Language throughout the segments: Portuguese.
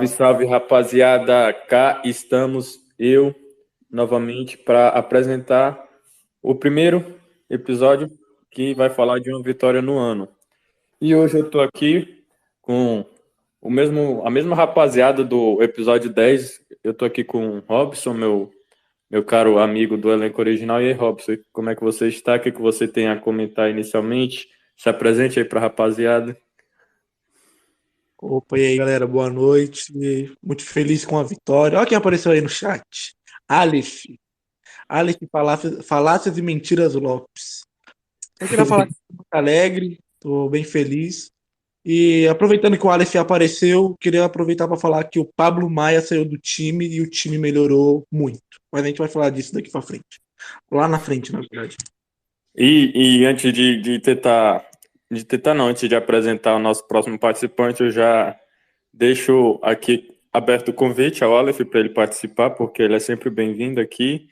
Salve, salve, rapaziada! Cá estamos eu novamente para apresentar o primeiro episódio que vai falar de uma vitória no ano. E hoje eu tô aqui com a mesma rapaziada do episódio 10. Eu tô aqui com o Robson, meu caro amigo do elenco original. E aí, Robson, como é que você está? O que você tem a comentar inicialmente? Se apresente aí para a rapaziada. Opa, e aí galera, boa noite. Muito feliz com a vitória. Olha quem apareceu aí no chat. Aleph. Aleph Falácias e Mentiras Lopes. Eu queria falar que tô muito alegre, tô bem feliz. E aproveitando que o Aleph apareceu, queria aproveitar para falar que o Pablo Maia saiu do time e o time melhorou muito. Mas a gente vai falar disso daqui para frente. Lá na frente, na verdade. E antes antes de apresentar o nosso próximo participante, eu já deixo aqui aberto o convite ao Aleph para ele participar, porque ele é sempre bem-vindo aqui.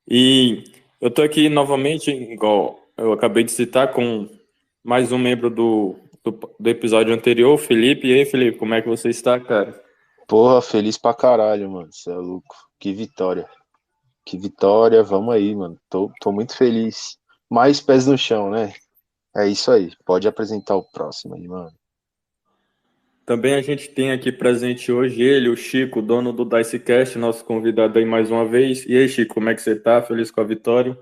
E eu tô aqui novamente, igual eu acabei de citar, com mais um membro do episódio anterior, o Felipe. E aí, Felipe, como é que você está, cara? Porra, feliz pra caralho, mano. Cê é louco. Que vitória. Que vitória, vamos aí, mano. Tô muito feliz. Mais pés no chão, né? É isso aí. Pode apresentar o próximo aí, mano. Também a gente tem aqui presente hoje ele, o Chico, dono do Dicecast, nosso convidado aí mais uma vez. E aí, Chico, como é que você tá? Feliz com a vitória?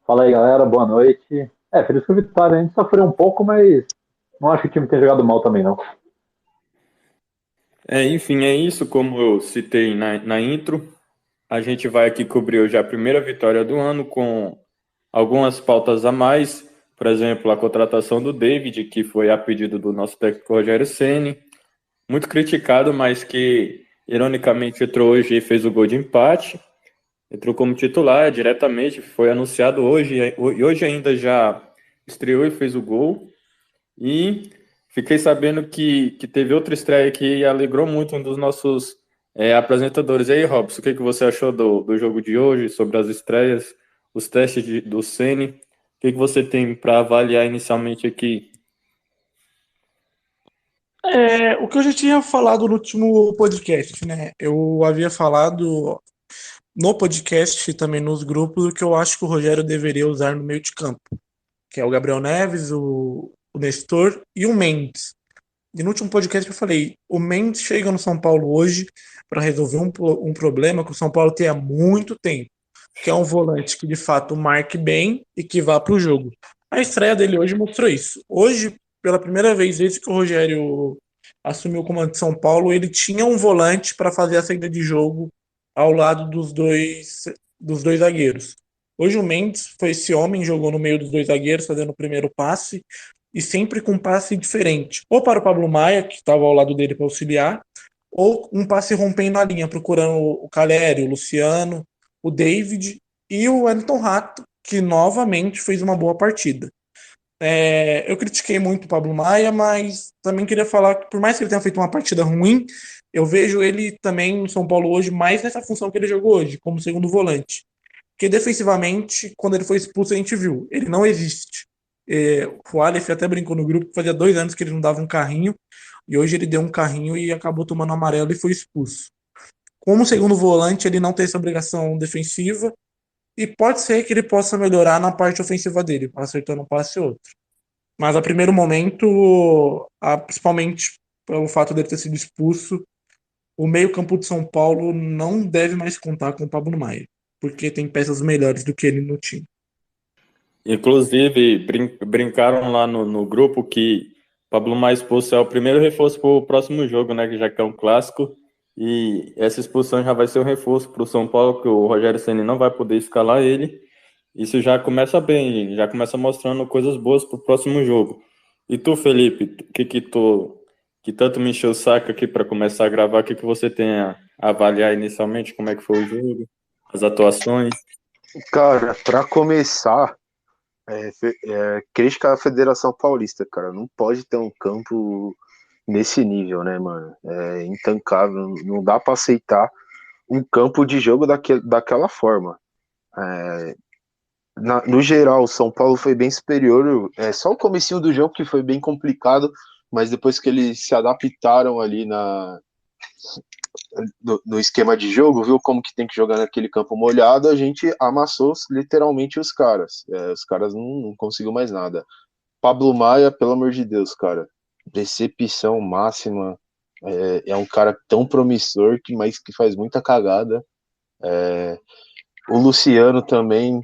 Fala aí, galera. Boa noite. Feliz com a vitória. A gente sofreu um pouco, mas não acho que o time tenha jogado mal também, não. Enfim, é isso, como eu citei na intro. A gente vai aqui cobrir hoje a primeira vitória do ano com algumas pautas a mais. Por exemplo, a contratação do David, que foi a pedido do nosso técnico Rogério Ceni, muito criticado, mas que ironicamente entrou hoje e fez o gol de empate. Entrou como titular diretamente, foi anunciado hoje e hoje ainda já estreou e fez o gol. E fiquei sabendo que teve outra estreia que alegrou muito um dos nossos apresentadores. E aí, Robson, o que você achou do jogo de hoje, sobre as estreias, os testes do Ceni? O que você tem para avaliar inicialmente aqui? O que eu já tinha falado no último podcast, né? Eu havia falado no podcast e também nos grupos o que eu acho que o Rogério deveria usar no meio de campo, que é o Gabriel Neves, o Nestor e o Mendes. E no último podcast eu falei, o Mendes chega no São Paulo hoje para resolver um problema que o São Paulo tem há muito tempo, que é um volante que de fato marque bem e que vá para o jogo. A estreia dele hoje mostrou isso. Hoje, pela primeira vez desde que o Rogério assumiu o comando de São Paulo, ele tinha um volante para fazer a saída de jogo ao lado dos dois zagueiros. Hoje o Mendes foi esse homem, jogou no meio dos dois zagueiros, fazendo o primeiro passe, e sempre com um passe diferente. Ou para o Pablo Maia, que estava ao lado dele para auxiliar, ou um passe rompendo a linha, procurando o Caleri, o Luciano, o David e o Wellington Rato, que novamente fez uma boa partida. Eu critiquei muito o Pablo Maia, mas também queria falar que, por mais que ele tenha feito uma partida ruim, eu vejo ele também no São Paulo hoje mais nessa função que ele jogou hoje, como segundo volante. Porque defensivamente, quando ele foi expulso, a gente viu, ele não existe. O Aleph até brincou no grupo que fazia 2 anos que ele não dava um carrinho, e hoje ele deu um carrinho e acabou tomando amarelo e foi expulso. Como segundo volante, ele não tem essa obrigação defensiva, e pode ser que ele possa melhorar na parte ofensiva dele, acertando um passe ou outro. Mas a primeiro momento, principalmente pelo fato dele ter sido expulso, o meio-campo de São Paulo não deve mais contar com o Pablo Maia, porque tem peças melhores do que ele no time. Inclusive, brincaram lá no grupo que Pablo Maia expulso é o primeiro reforço para o próximo jogo, né? Que já que é um clássico. E essa expulsão já vai ser um reforço para o São Paulo, que o Rogério Ceni não vai poder escalar ele. Isso já começa bem, já começa mostrando coisas boas para o próximo jogo. E tu, Felipe, que tanto me encheu o saco aqui para começar a gravar, o que você tem a avaliar inicialmente, como é que foi o jogo, as atuações? Cara, pra começar, crítica à Federação Paulista, cara. Não pode ter um campo nesse nível, né, mano? É intancável. Não dá pra aceitar um campo de jogo daquela forma. No geral, o São Paulo foi bem superior. Só o comecinho do jogo que foi bem complicado, mas depois que eles se adaptaram ali no esquema de jogo, viu como que tem que jogar naquele campo molhado, a gente amassou literalmente os caras. Os caras não conseguiu mais nada. Pablo Maia, pelo amor de Deus, cara, decepção máxima. É um cara tão promissor, mas que faz muita cagada. O Luciano também,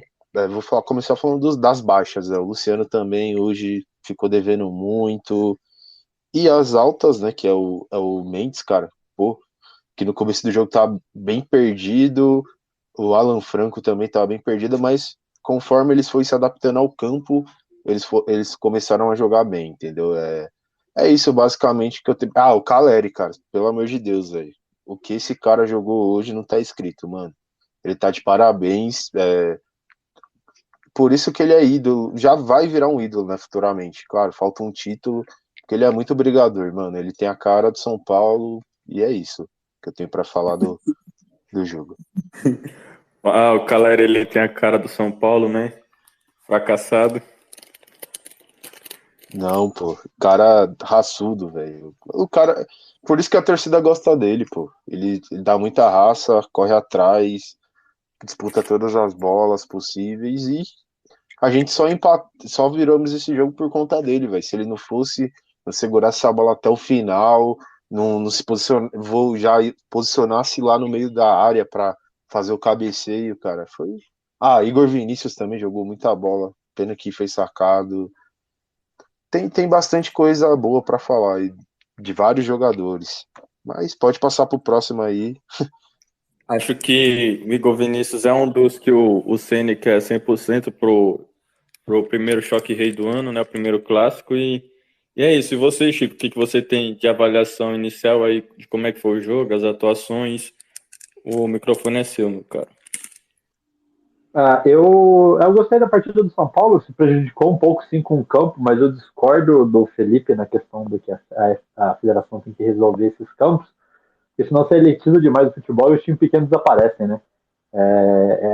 começar falando das baixas. O Luciano também hoje ficou devendo muito. E as altas, né, que é o Mendes, cara, pô, que no começo do jogo tava bem perdido. O Alan Franco também tava bem perdido, mas conforme eles foram se adaptando ao campo, eles começaram a jogar bem, entendeu? É isso basicamente que eu tenho. Ah, o Caleri, cara, pelo amor de Deus, velho. O que esse cara jogou hoje não tá escrito, mano. Ele tá de parabéns. Por isso que ele é ídolo. Já vai virar um ídolo, né, futuramente. Claro, falta um título, porque ele é muito brigador, mano. Ele tem a cara do São Paulo e é isso que eu tenho pra falar do jogo. Ah, o Caleri, ele tem a cara do São Paulo, né? Fracassado. Não, pô. Cara raçudo, velho. O cara. Por isso que a torcida gosta dele, pô. Ele dá muita raça, corre atrás, disputa todas as bolas possíveis e a gente só viramos esse jogo por conta dele, velho. Se ele não fosse, não segurasse essa bola até o final, não se posicionasse lá no meio da área para fazer o cabeceio, cara. Foi. Ah, Igor Vinícius também jogou muita bola. Pena que foi sacado. Tem bastante coisa boa para falar de vários jogadores. Mas pode passar pro próximo aí. Acho que o Igor Vinícius é um dos que o Ceni quer 100% pro primeiro choque rei do ano, né? O primeiro clássico. E é isso. E você, Chico, o que você tem de avaliação inicial aí de como é que foi o jogo, as atuações? O microfone é seu, meu cara. Eu gostei da partida do São Paulo, se prejudicou um pouco sim com o campo, mas eu discordo do Felipe na questão de que a federação tem que resolver esses campos, porque senão você elitiza demais o futebol e os times pequenos desaparecem, né?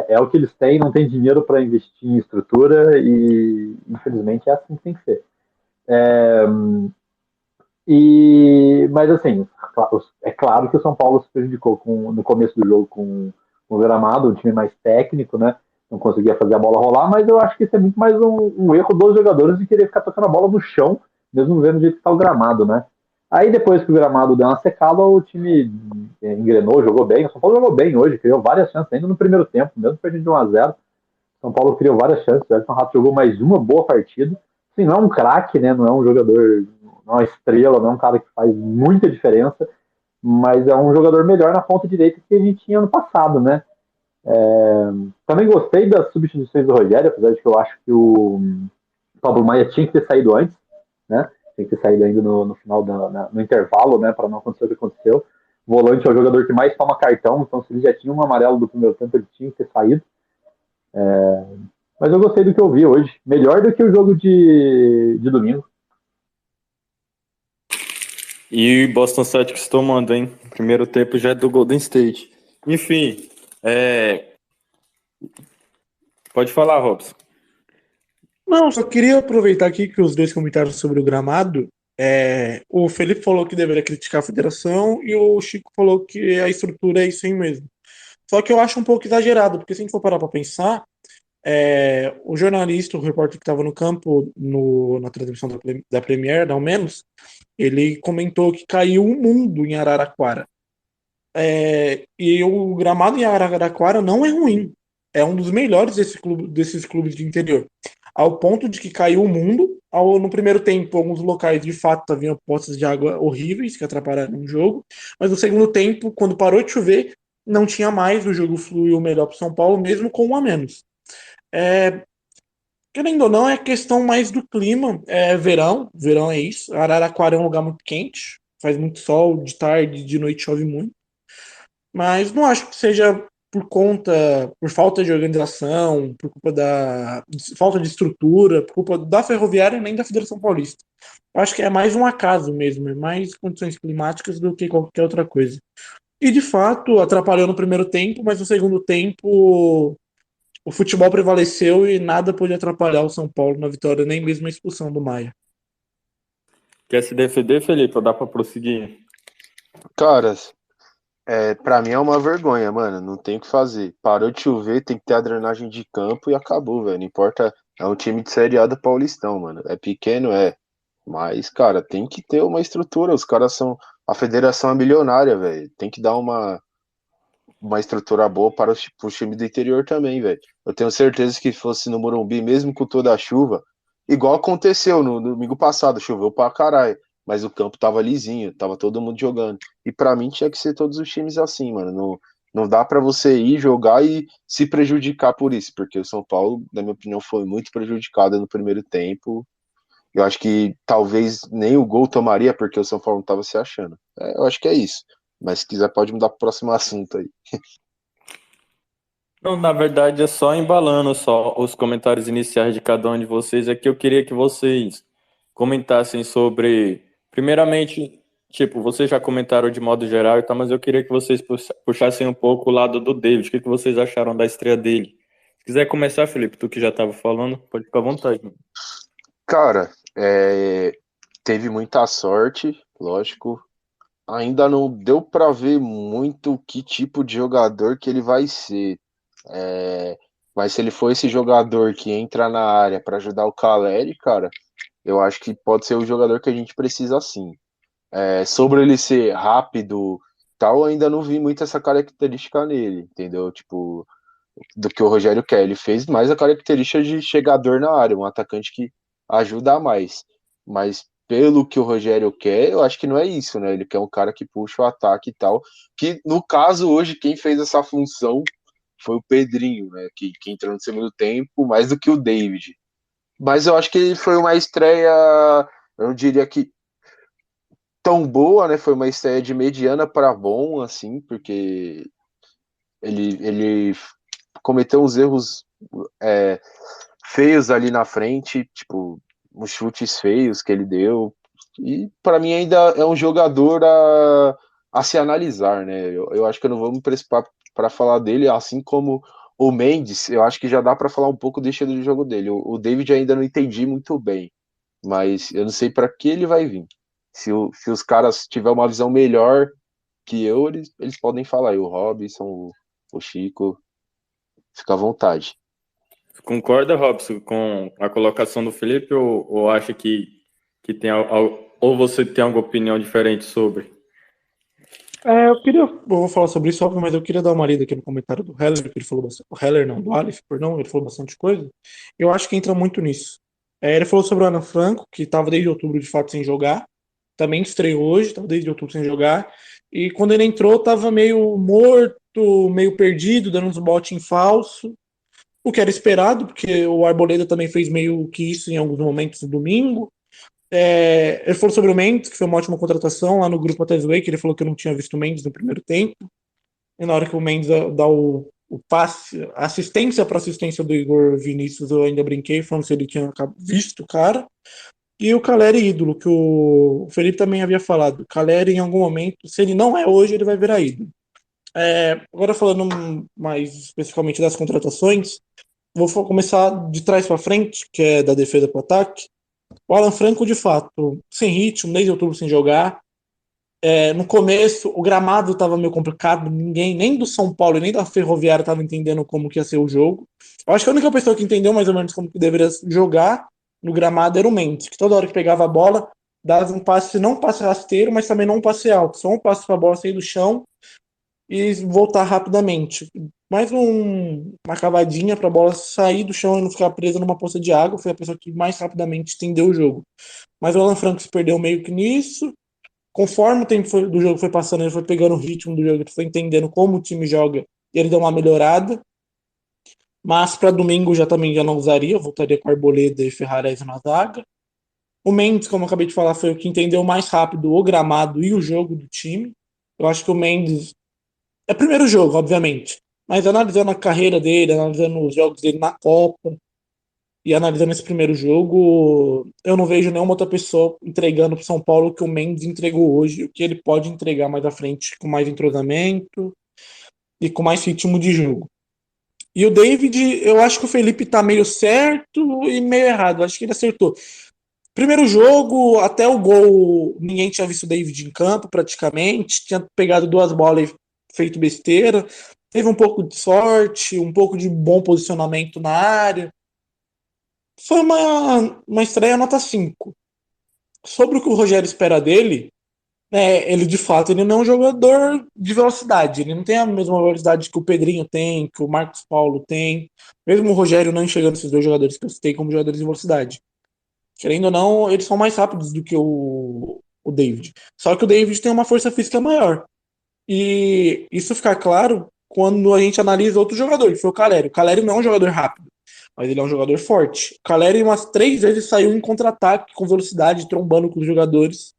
É o que eles têm, não tem dinheiro para investir em estrutura e infelizmente é assim que tem que ser. Mas assim, é claro que o São Paulo se prejudicou no começo do jogo com o gramado, um time mais técnico, né? Não conseguia fazer a bola rolar, mas eu acho que isso é muito mais um erro dos jogadores de querer ficar tocando a bola no chão, mesmo vendo o jeito que está o gramado, né? Aí depois que o gramado deu uma secada, o time engrenou, jogou bem. O São Paulo jogou bem hoje, criou várias chances ainda no primeiro tempo, mesmo perdendo de 1-0. São Paulo criou várias chances, o Everton Rato jogou mais uma boa partida. Assim, não é um craque, né? Não é um jogador, não é uma estrela, não é um cara que faz muita diferença, mas é um jogador melhor na ponta direita que a gente tinha no passado, né? Também gostei das substituições do Rogério, apesar de que eu acho que o Pablo Maia tinha que ter saído antes, né? Tinha que ter saído ainda no final, no intervalo, né? Para não acontecer o que aconteceu. O volante é o jogador que mais toma cartão, então se ele já tinha um amarelo do primeiro tempo, ele tinha que ter saído. Mas eu gostei do que eu vi hoje. Melhor do que o jogo de domingo. E Boston Celtics tomando, hein? Primeiro tempo já é do Golden State. Enfim, pode falar, Robson. Não, só queria aproveitar aqui que os dois comentaram sobre o gramado. O Felipe falou que deveria criticar a federação e o Chico falou que a estrutura é isso aí mesmo. Só que eu acho um pouco exagerado, porque se a gente for parar para pensar, o jornalista, o repórter que estava no campo na transmissão da Premier, ao menos, ele comentou que caiu um mundo em Araraquara. E o gramado em Araraquara não é ruim. É um dos melhores desses clubes de interior. Ao ponto de que caiu o mundo. No primeiro tempo, alguns locais de fato haviam poças de água horríveis que atrapalharam o jogo. Mas no segundo tempo, quando parou de chover, não tinha mais. O jogo fluiu melhor para o São Paulo, mesmo com um a menos. Querendo ou não, é questão mais do clima. É verão é isso. Araraquara é um lugar muito quente, faz muito sol, de tarde, de noite chove muito. Mas não acho que seja por falta de organização, por culpa da falta de estrutura, por culpa da Ferroviária nem da Federação Paulista. Acho que é mais um acaso mesmo, é mais condições climáticas do que qualquer outra coisa. E de fato atrapalhou no primeiro tempo, mas no segundo tempo o futebol prevaleceu e nada pôde atrapalhar o São Paulo na vitória, nem mesmo a expulsão do Maia. Quer se defender, Felipe? Ou dá pra prosseguir? Cara, pra mim é uma vergonha, mano. Não tem o que fazer. Parou de chover, tem que ter a drenagem de campo e acabou, velho. Não importa. É um time de Série A do Paulistão, mano. É pequeno, é. Mas, cara, tem que ter uma estrutura. Os caras são. A federação é milionária, velho. Tem que dar uma estrutura boa para os times do interior também, velho. Eu tenho certeza que fosse no Morumbi, mesmo com toda a chuva, igual aconteceu no domingo passado, choveu pra caralho, mas o campo tava lisinho, tava todo mundo jogando. E pra mim tinha que ser todos os times assim, mano. Não dá pra você ir jogar e se prejudicar por isso, porque o São Paulo, na minha opinião, foi muito prejudicado no primeiro tempo. Eu acho que talvez nem o gol tomaria, porque o São Paulo não tava se achando. Eu acho que é isso. Mas se quiser, pode mudar pro próximo assunto aí. Não, na verdade é só embalando só os comentários iniciais de cada um de vocês. É que eu queria que vocês comentassem sobre, primeiramente, tipo, vocês já comentaram de modo geral e tal, mas eu queria que vocês puxassem um pouco o lado do David. O que que vocês acharam da estreia dele? Se quiser começar, Felipe, tu que já estava falando, pode ficar à vontade. Cara, teve muita sorte, lógico. Ainda não deu pra ver muito que tipo de jogador que ele vai ser. É, mas se ele for esse jogador que entra na área pra ajudar o Caleri, cara, eu acho que pode ser o jogador que a gente precisa sim. Sobre ele ser rápido, tal, eu ainda não vi muito essa característica nele, entendeu? Tipo, do que o Rogério quer. Ele fez mais a característica de chegador na área, um atacante que ajuda mais. Mas pelo que o Rogério quer, eu acho que não é isso, né? Ele quer um cara que puxa o ataque e tal. Que no caso, hoje, quem fez essa função foi o Pedrinho, né? Que entrou no segundo tempo, mais do que o David. Mas eu acho que foi uma estreia, eu não diria que tão boa, né? Foi uma estreia de mediana para bom, assim, porque ele cometeu uns erros é, feios ali na frente, tipo, uns chutes feios que ele deu. E para mim ainda é um jogador a se analisar, né? Eu acho que eu não vou me precipitar para falar dele, assim como o Mendes, eu acho que já dá para falar um pouco do estilo de jogo dele. O David ainda não entendi muito bem, mas eu não sei para que ele vai vir. Se os caras tiverem uma visão melhor que eu, eles podem falar. E o Robson, o Chico, fica à vontade. Concorda, Robson, com a colocação do Felipe ou acha que tem ou você tem alguma opinião diferente sobre? Eu vou falar sobre isso, óbvio, mas eu queria dar uma lida aqui no comentário do Heller, que ele falou bastante, o Heller não, do Aleph, perdão, ele falou bastante coisa. Eu acho que entra muito nisso. Ele falou sobre o Alan Franco, que estava desde outubro de fato sem jogar, também estreou hoje, estava desde outubro sem jogar, e quando ele entrou estava meio morto, meio perdido, dando uns botes em falso, o que era esperado, porque o Arboleda também fez meio que isso em alguns momentos no domingo. Ele falou sobre o Mendes, que foi uma ótima contratação lá no grupo até zoei, que ele falou que eu não tinha visto o Mendes no primeiro tempo. E na hora que o Mendes dá o passe, a assistência para assistência do Igor Vinícius, eu ainda brinquei, falando se ele tinha visto o cara. E o Caleri ídolo, que o Felipe também havia falado. O Caleri, em algum momento, se ele não é hoje, ele vai virar ídolo. Agora falando mais especificamente das contratações, vou começar de trás para frente, que é da defesa para o ataque. O Alan Franco, de fato, sem ritmo, desde outubro sem jogar. No começo, o gramado estava meio complicado, ninguém, nem do São Paulo nem da Ferroviária estava entendendo como que ia ser o jogo. Eu acho que a única pessoa que entendeu mais ou menos como que deveria jogar no gramado era o Mendes, que toda hora que pegava a bola, dava um passe, não um passe rasteiro, mas também não um passe alto, só um passe para a bola sair do chão e voltar rapidamente. Mais uma cavadinha para a bola sair do chão e não ficar presa numa poça de água. Foi a pessoa que mais rapidamente entendeu o jogo. Mas o Alan Franco se perdeu meio que nisso. Conforme o tempo do jogo foi passando, ele foi pegando o ritmo do jogo, ele foi entendendo como o time joga e ele deu uma melhorada. Mas para domingo também já não usaria, voltaria com Arboleda e Ferrares na zaga. O Mendes, como eu acabei de falar, foi o que entendeu mais rápido o gramado e o jogo do time. Eu acho que o Mendes é o primeiro jogo, obviamente. Mas analisando a carreira dele, analisando os jogos dele na Copa e analisando esse primeiro jogo, eu não vejo nenhuma outra pessoa entregando para São Paulo o que o Mendes entregou hoje, o que ele pode entregar mais à frente com mais entrosamento e com mais ritmo de jogo. E o David, eu acho que o Felipe tá meio certo e meio errado. Eu acho que ele acertou. Primeiro jogo, até o gol, ninguém tinha visto o David em campo praticamente, tinha pegado 2 bolas e feito besteira. Teve um pouco de sorte, um pouco de bom posicionamento na área. Foi uma estreia nota 5. Sobre o que o Rogério espera dele, ele de fato ele não é um jogador de velocidade. Ele não tem a mesma velocidade que o Pedrinho tem, que o Marcos Paulo tem. Mesmo o Rogério não enxergando esses 2 jogadores que eu citei como jogadores de velocidade. Querendo ou não, eles são mais rápidos do que o David. Só que o David tem uma força física maior. E isso fica claro quando a gente analisa outro jogador, que foi o Caleri. O Caleri não é um jogador rápido, mas ele é um jogador forte. O Caleri umas 3 vezes saiu em contra-ataque com velocidade, trombando com os jogadores.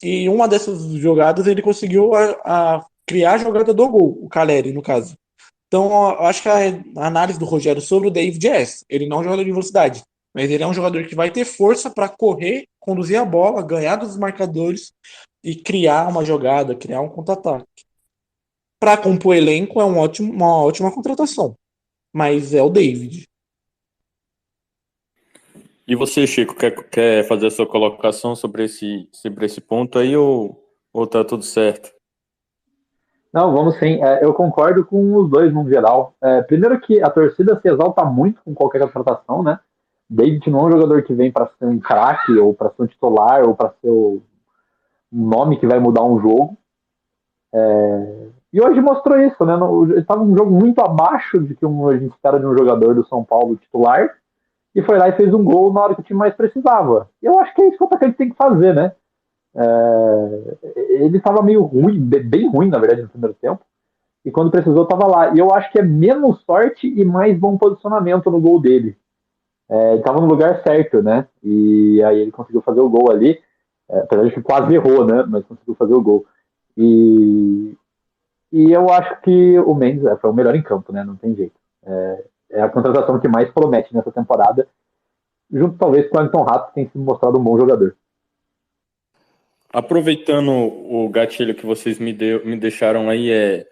E uma dessas jogadas ele conseguiu a criar a jogada do gol, o Caleri, no caso. Então, eu acho que a análise do Rogério sobre o David é essa. Ele não é um jogador de velocidade, mas ele é um jogador que vai ter força para correr, conduzir a bola, ganhar dos marcadores e criar uma jogada, criar um contra-ataque. Para compor elenco é uma ótima contratação, mas é o David. E você, Chico, quer fazer a sua colocação sobre esse ponto aí ou tá tudo certo? Não, vamos sim. Eu concordo com os dois no geral. Primeiro que a torcida se exalta muito com qualquer contratação, né? David não é um jogador que vem para ser um craque, ou para ser um titular, ou para ser um nome que vai mudar um jogo. E hoje mostrou isso, né? Ele estava um jogo muito abaixo de que a gente espera de um jogador do São Paulo titular, e foi lá e fez um gol na hora que o time mais precisava. E eu acho que é isso que o atacante tem que fazer, né? Ele estava meio ruim, bem ruim, na verdade, no primeiro tempo. E quando precisou, estava lá. E eu acho que é menos sorte e mais bom posicionamento no gol dele. Ele estava no lugar certo, né? E aí ele conseguiu fazer o gol ali. Apesar de que quase errou, né? Mas conseguiu fazer o gol. E, e eu acho que o Mendes foi o melhor em campo, né? Não tem jeito. É a contratação que mais promete nessa temporada. Junto talvez com o Wellington Rato, que tem se mostrado um bom jogador. Aproveitando o gatilho que vocês me deixaram aí,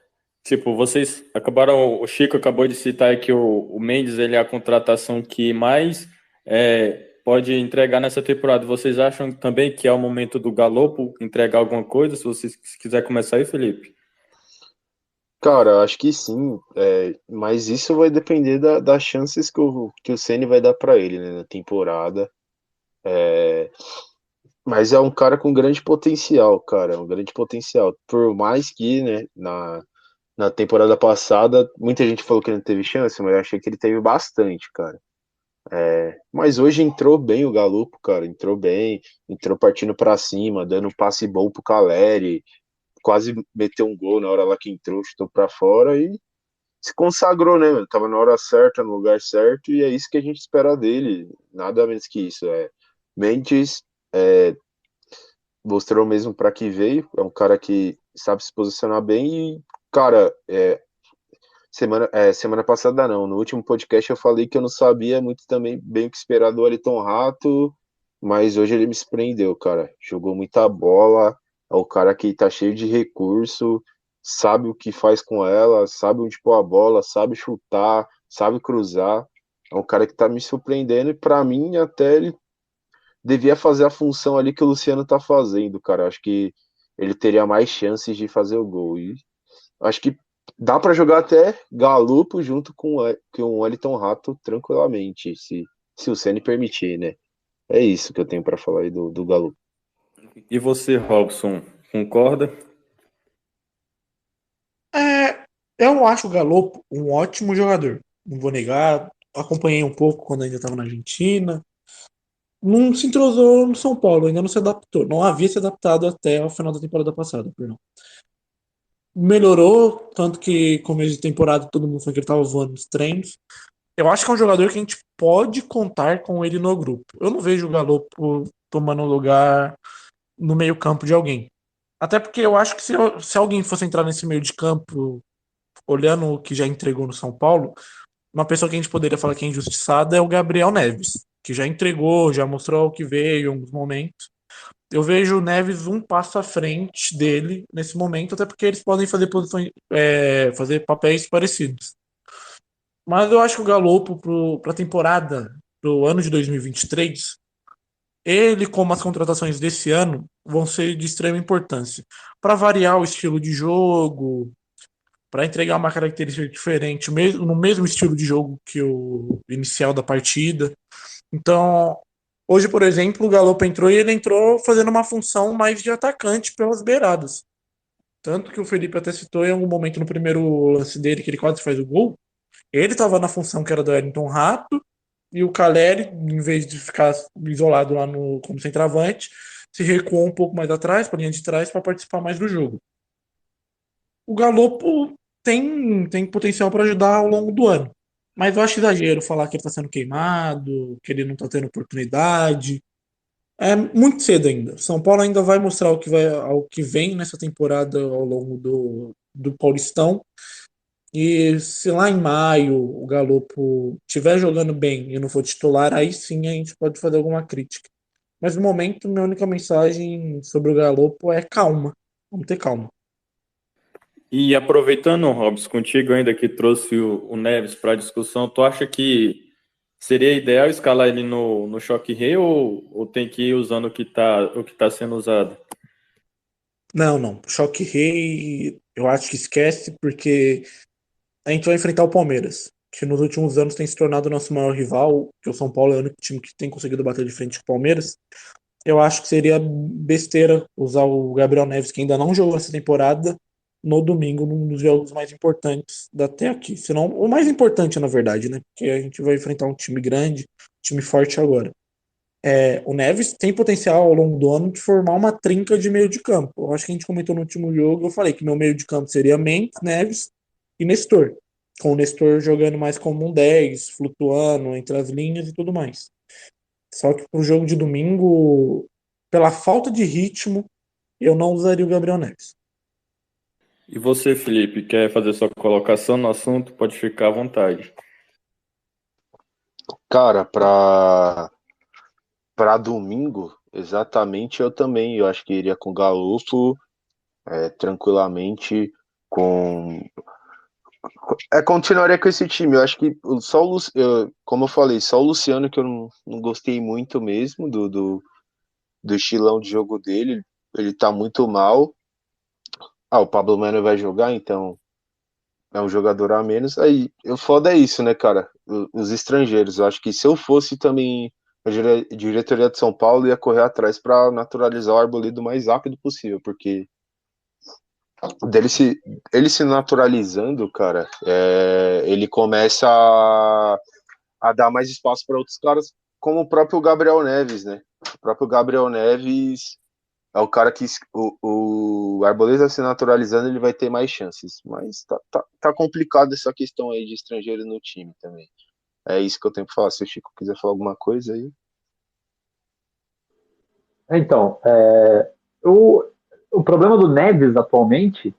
tipo, vocês acabaram, o Chico acabou de citar que o Mendes, ele é a contratação que mais pode entregar nessa temporada. Vocês acham também que é o momento do Galopo entregar alguma coisa? Se quiser começar aí, Felipe. Cara, acho que sim, mas isso vai depender das chances que o Ceni vai dar para ele, né, na temporada. Mas é um cara com grande potencial, cara, um grande potencial. Por mais que, né, na temporada passada, muita gente falou que ele não teve chance, mas eu achei que ele teve bastante, cara. Mas hoje entrou bem o Galupo, cara, entrou bem, entrou partindo para cima, dando um passe bom pro Caleri, quase meteu um gol na hora lá que entrou, chutou para fora e se consagrou, né, mano? Tava na hora certa, no lugar certo, e é isso que a gente espera dele, nada menos que isso. Mendes mostrou mesmo para que veio, é um cara que sabe se posicionar bem e, cara, semana passada não, no último podcast eu falei que eu não sabia muito também bem o que esperar do Wellington Rato, mas hoje ele me surpreendeu, cara, jogou muita bola, é o cara que tá cheio de recurso, sabe o que faz com ela, sabe onde pôr a bola, sabe chutar, sabe cruzar, é um cara que tá me surpreendendo e pra mim até ele devia fazer a função ali que o Luciano tá fazendo, cara, acho que ele teria mais chances de fazer o gol e acho que dá para jogar até Galupo junto com o Wellington Rato tranquilamente, se o Ceni permitir, né? É isso que eu tenho para falar aí do Galupo. E você, Robson, concorda? Eu acho o Galopo um ótimo jogador. Não vou negar. Acompanhei um pouco quando ainda estava na Argentina. Não se entrosou no São Paulo, ainda não se adaptou. Não havia se adaptado até o final da temporada passada, perdão. Melhorou, tanto que começo de temporada todo mundo falou que ele estava voando nos treinos. Eu acho que é um jogador que a gente pode contar com ele no grupo. Eu não vejo o Galopo tomando lugar no meio-campo de alguém. Até porque eu acho que se alguém fosse entrar nesse meio de campo, olhando o que já entregou no São Paulo, uma pessoa que a gente poderia falar que é injustiçada é o Gabriel Neves, que já entregou, já mostrou o que veio em alguns momentos. Eu vejo o Neves um passo à frente dele nesse momento, até porque eles podem fazer posições, fazer papéis parecidos. Mas eu acho que o Galopo para a temporada, para o ano de 2023, ele, como as contratações desse ano, vão ser de extrema importância. Para variar o estilo de jogo, para entregar uma característica diferente, no mesmo estilo de jogo que o inicial da partida. Então, hoje, por exemplo, o Galopo entrou e ele entrou fazendo uma função mais de atacante pelas beiradas. Tanto que o Felipe até citou em algum momento no primeiro lance dele, que ele quase faz o gol. Ele estava na função que era do Wellington Rato, e o Caleri, em vez de ficar isolado lá no, como centroavante, se recuou um pouco mais atrás, para a linha de trás, para participar mais do jogo. O Galopo tem potencial para ajudar ao longo do ano. Mas eu acho exagero falar que ele está sendo queimado, que ele não está tendo oportunidade. É muito cedo ainda. São Paulo ainda vai mostrar o que vem nessa temporada ao longo do Paulistão. E se lá em maio o Galopo estiver jogando bem e não for titular, aí sim a gente pode fazer alguma crítica. Mas no momento, minha única mensagem sobre o Galopo é calma. Vamos ter calma. E aproveitando, Robson, contigo ainda que trouxe o Neves para a discussão, tu acha que seria ideal escalar ele no choque rei ou tem que ir usando o que tá sendo usado? Não. Choque rei, eu acho que esquece, porque a gente vai enfrentar o Palmeiras, que nos últimos anos tem se tornado o nosso maior rival, que o São Paulo é o único time que tem conseguido bater de frente com o Palmeiras. Eu acho que seria besteira usar o Gabriel Neves, que ainda não jogou essa temporada, no domingo, num dos jogos mais importantes até aqui. Se não, o mais importante, na verdade, né? Porque a gente vai enfrentar um time grande, um time forte agora. O Neves tem potencial ao longo do ano de formar uma trinca de meio de campo. Eu acho que a gente comentou no último jogo, eu falei que meu meio de campo seria Mendes, Neves e Nestor. Com o Nestor jogando mais como um 10, flutuando entre as linhas e tudo mais. Só que pro jogo de domingo, pela falta de ritmo, eu não usaria o Gabriel Neves. E você, Felipe, quer fazer sua colocação no assunto? Pode ficar à vontade. Cara, para domingo, exatamente eu também. Eu acho que iria com o Galopo, tranquilamente, com. Continuaria com esse time. Eu acho que só como eu falei, só o Luciano que eu não gostei muito mesmo do estilão de jogo dele. Ele tá muito mal. O Pablo Mano vai jogar, então é um jogador a menos. Aí, o foda é isso, né, cara? Os estrangeiros. Eu acho que se eu fosse também a diretoria de São Paulo, ia correr atrás para naturalizar o Arboleda o mais rápido possível, porque ele se naturalizando, cara, ele começa a dar mais espaço para outros caras, como o próprio Gabriel Neves, né? O próprio Gabriel Neves é o cara que o Arboleda se naturalizando, ele vai ter mais chances. Mas tá complicado essa questão aí de estrangeiro no time também. É isso que eu tenho pra falar. Se o Chico quiser falar alguma coisa aí. Então, o problema do Neves atualmente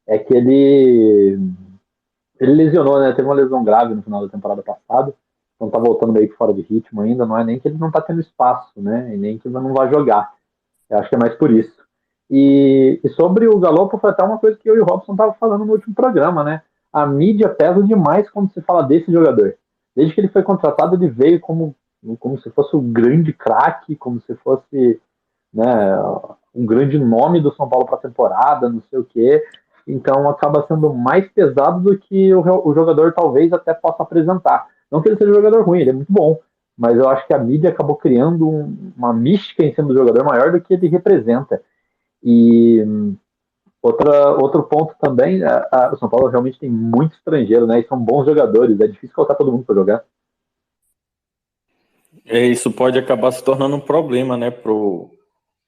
é que ele lesionou, né? Teve uma lesão grave no final da temporada passada, então tá voltando meio que fora de ritmo ainda. Não é nem que ele não tá tendo espaço, né? E nem que ele não vai jogar. Eu acho que é mais por isso. E sobre o Galopo, foi até uma coisa que eu e o Robson tava falando no último programa, né? A mídia pesa demais quando se fala desse jogador. Desde que ele foi contratado, ele veio como se fosse um grande craque, como se fosse, né, um grande nome do São Paulo para a temporada, não sei o quê. Então acaba sendo mais pesado do que o jogador talvez até possa apresentar. Não que ele seja um jogador ruim, ele é muito bom, mas eu acho que a mídia acabou criando uma mística em cima do jogador maior do que ele representa. E outro ponto também, o São Paulo realmente tem muito estrangeiro, né? E são bons jogadores, é difícil colocar todo mundo para jogar. Isso pode acabar se tornando um problema, né?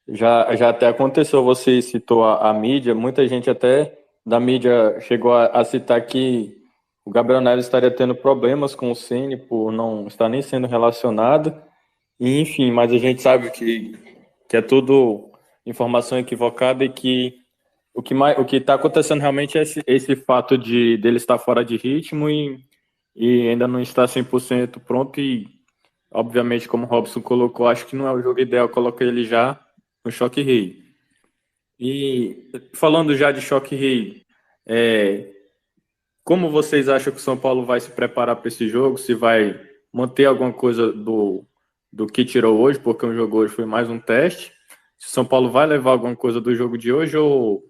Já até aconteceu, você citou a mídia, muita gente até da mídia chegou a citar que o Gabriel Neves estaria tendo problemas com o Ceni por não estar nem sendo relacionado. E, enfim, mas a gente sabe que é tudo informação equivocada e que o que está acontecendo realmente é esse fato dele estar fora de ritmo e ainda não estar 100% pronto. E, obviamente, como o Robson colocou, acho que não é o jogo ideal colocar ele já no Choque Rei. E falando já de Choque Rei, como vocês acham que o São Paulo vai se preparar para esse jogo? Se vai manter alguma coisa do que tirou hoje, porque o jogo hoje foi mais um teste. Se o São Paulo vai levar alguma coisa do jogo de hoje ou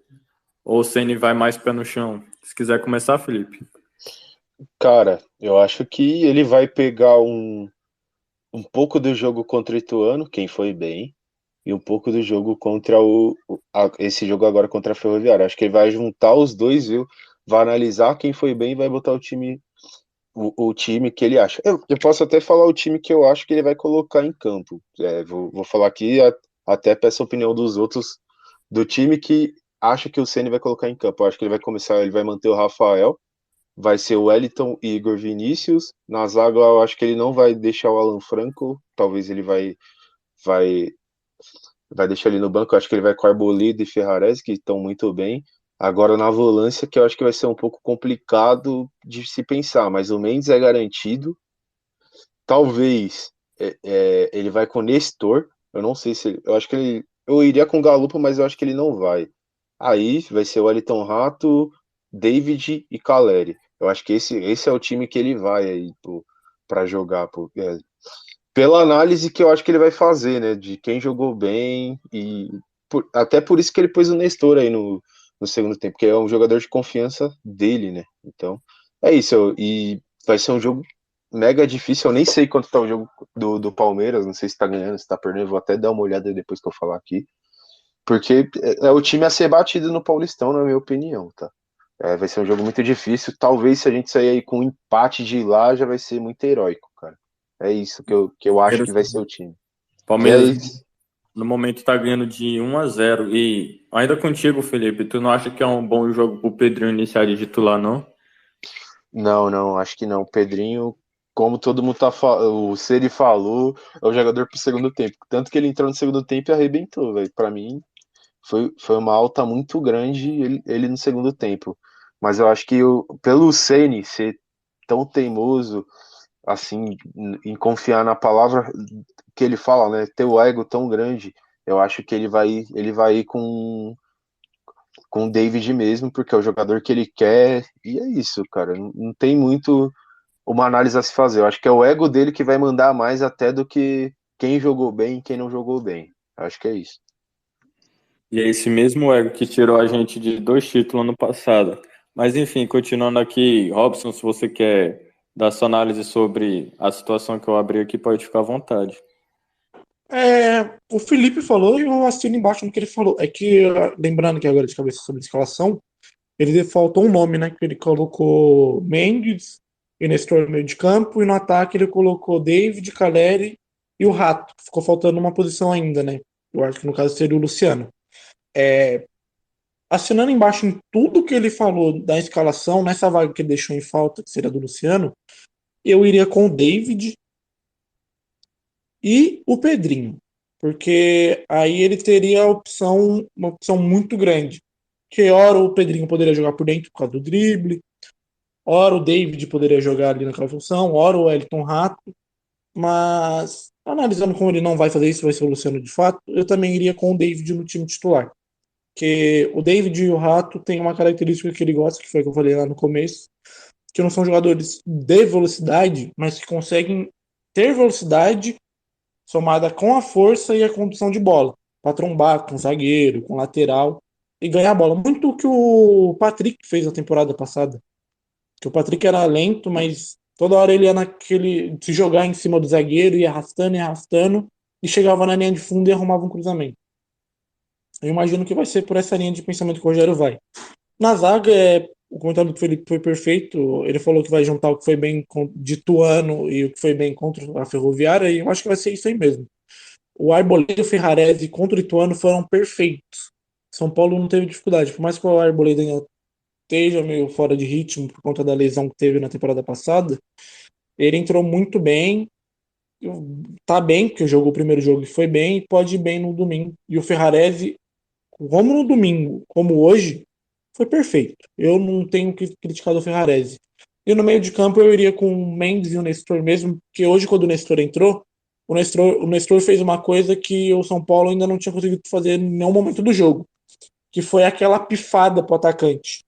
o Ceni vai mais pé no chão? Se quiser começar, Felipe. Cara, eu acho que ele vai pegar um pouco do jogo contra o Ituano, quem foi bem, e um pouco do jogo contra esse jogo agora contra a Ferroviária. Acho que ele vai juntar os dois, viu? Vai analisar quem foi bem e vai botar o time que ele acha. Eu posso até falar o time que eu acho que ele vai colocar em campo. Vou falar aqui, até peço a opinião dos outros do time que acha que o Ceni vai colocar em campo. Eu acho que ele vai manter o Rafael, vai ser o Wellington e Igor Vinícius. Na zaga, eu acho que ele não vai deixar o Alan Franco, talvez ele vai, vai deixar ele no banco. Eu acho que ele vai com Arboleda e Ferrarese, que estão muito bem. Agora na volância, que eu acho que vai ser um pouco complicado de se pensar, mas o Mendes é garantido. Talvez ele vai com Nestor. Eu não sei se eu acho que eu iria com o Galupo, mas eu acho que ele não vai. Aí vai ser o Wellington Rato, David e Caleri. Eu acho que esse é o time que ele vai aí para jogar. Pela análise que eu acho que ele vai fazer, né? De quem jogou bem e até por isso que ele pôs o Nestor aí no segundo tempo, que é um jogador de confiança dele, né? Então, é isso. E vai ser um jogo mega difícil. Eu nem sei quanto tá o jogo do Palmeiras, não sei se tá ganhando, se tá perdendo. Eu vou até dar uma olhada depois que eu falar aqui. Porque é o time a ser batido no Paulistão, na minha opinião, tá? Vai ser um jogo muito difícil. Talvez se a gente sair aí com um empate de lá, já vai ser muito heróico, cara. É isso que eu acho que vai ser o time. Palmeiras, no momento, tá ganhando de 1-0. E ainda contigo, Felipe, tu não acha que é um bom jogo pro Pedrinho iniciar de titular, não? Não, acho que não. O Pedrinho, como todo mundo o Ceni falou, é o jogador pro segundo tempo. Tanto que ele entrou no segundo tempo e arrebentou, velho. Pra mim, foi uma alta muito grande ele no segundo tempo. Mas eu acho que pelo Ceni ser tão teimoso, assim, em confiar na palavra que ele fala, né? Ter o ego tão grande, eu acho que ele vai ir com o David mesmo, porque é o jogador que ele quer, e é isso, cara. Não tem muito uma análise a se fazer. Eu acho que é o ego dele que vai mandar mais até do que quem jogou bem e quem não jogou bem. Eu acho que é isso. E é esse mesmo ego que tirou a gente de 2 títulos ano passado. Mas enfim, continuando aqui, Robson, se você quer dar sua análise sobre a situação que eu abri aqui, pode ficar à vontade. O Felipe falou e eu assino embaixo no que ele falou. É que, lembrando que agora de cabeça sobre a escalação, ele faltou um nome, né? Que ele colocou Mendes e Nestor no meio de campo, e no ataque ele colocou David, Caleri e o Rato. Ficou faltando uma posição ainda, né? Eu acho que no caso seria o Luciano. Assinando embaixo em tudo que ele falou da escalação, nessa vaga que ele deixou em falta, que seria do Luciano, eu iria com o David e o Pedrinho. Porque aí ele teria uma opção muito grande. Que ora o Pedrinho poderia jogar por dentro por causa do drible, ora o David poderia jogar ali naquela função, ora o Wellington Rato. Mas, analisando como ele não vai fazer isso, vai ser o Luciano de fato, eu também iria com o David no time titular. Porque o David e o Rato têm uma característica que ele gosta, que foi o que eu falei lá no começo, que não são jogadores de velocidade, mas que conseguem ter velocidade somada com a força e a condução de bola, para trombar com o zagueiro, com o lateral e ganhar a bola. Muito o que o Patrick fez na temporada passada. Que o Patrick era lento, mas toda hora ele ia naquele se jogar em cima do zagueiro, ia arrastando, e chegava na linha de fundo e arrumava um cruzamento. Eu imagino que vai ser por essa linha de pensamento que o Rogério vai. Na zaga, o comentário do Felipe foi perfeito. Ele falou que vai juntar o que foi bem de Ituano e o que foi bem contra a Ferroviária, e eu acho que vai ser isso aí mesmo. O Arboleda e o Ferrarese contra o Ituano foram perfeitos. São Paulo não teve dificuldade. Por mais que o Arboleda esteja meio fora de ritmo por conta da lesão que teve na temporada passada, ele entrou muito bem. Tá bem, porque jogou o primeiro jogo e foi bem, e pode ir bem no domingo. E o Ferrarese, como no domingo, como hoje, foi perfeito. Eu não tenho que criticar o Ferrarese. E no meio de campo eu iria com o Mendes e o Nestor mesmo, porque hoje, quando o Nestor entrou, o Nestor fez uma coisa que o São Paulo ainda não tinha conseguido fazer em nenhum momento do jogo, que foi aquela pifada pro atacante.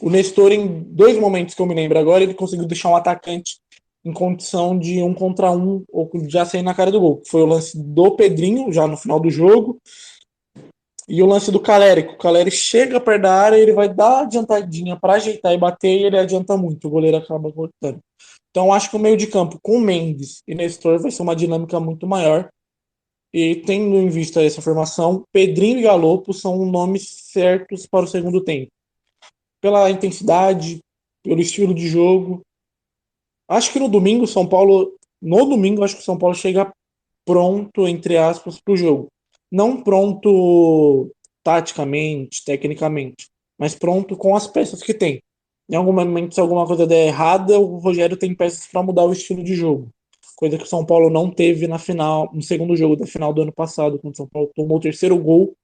O Nestor, em 2 momentos que eu me lembro agora, ele conseguiu deixar um atacante em condição de 1 contra 1 ou já sair na cara do gol. Foi o lance do Pedrinho, já no final do jogo, e o lance do Caleri, que o Caleri chega perto da área, ele vai dar uma adiantadinha para ajeitar e bater, e ele adianta muito, o goleiro acaba cortando. Então acho que o meio de campo com Mendes e Nestor vai ser uma dinâmica muito maior. E tendo em vista essa formação, Pedrinho e Galopo são nomes certos para o segundo tempo. Pela intensidade, pelo estilo de jogo. Acho que no domingo, São Paulo. No domingo, acho que o São Paulo chega pronto, entre aspas, para o jogo. Não pronto taticamente, tecnicamente, mas pronto com as peças que tem. Em algum momento, se alguma coisa der errada, o Rogério tem peças para mudar o estilo de jogo. Coisa que o São Paulo não teve na final, no segundo jogo da final do ano passado, quando o São Paulo tomou o terceiro gol.